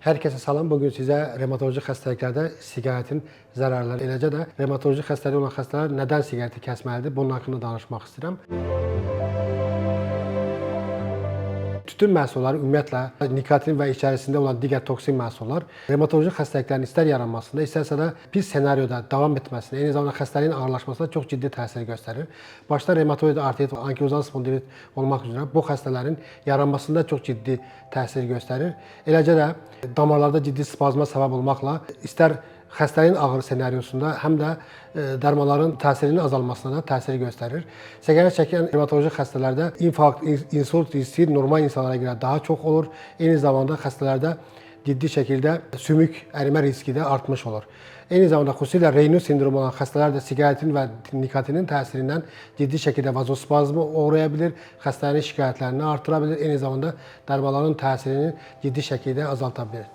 Herkese salam. Bugün sizə revmatoloji xəstəliklərdə siqaretin zərərləri, eləcə də revmatoloji xəstəliyi olan xəstələr nədən siqareti kəsməlidir, bunun haqqında danışmaq istəyirəm. Tütün məhsulları ümumiyyətlə nikotin və içərisində olan digər toksin məhsullar revmatoloji xəstəliklərin istər yaranmasında, istərsə də pis senaryoda davam etməsində, eyni zamanda xəstəliyin ağırlaşmasına çox ciddi təsir göstərir. Başda revmatoid artrit, ankilozal spondilit olmaq üzrə bu xəstələrin yaranmasında çox ciddi təsir göstərir. Eləcə də damarlarda ciddi spazma səbəb olmaqla istər xəstəliyin ağır senaryosunda, həm də dərmanların təsirinin azalmasına da təsir göstərir. Siqaret çəkən revmatoloji xəstələrdə infarkt, insult riski normal insanlara görə daha çox olur. Eyni zamanda xəstələrdə ciddi şəkildə sümük ərimə riski də artmış olur. Eyni zamanda xüsusilə Raynaud sindromu olan xəstələr də siqaretin və nikotinin təsirindən ciddi şəkildə vazospazma uğraya bilir, xəstənin şikayətlərini artıra bilir, eyni zamanda dərmanların təsirini ciddi şəkildə azalta bilir.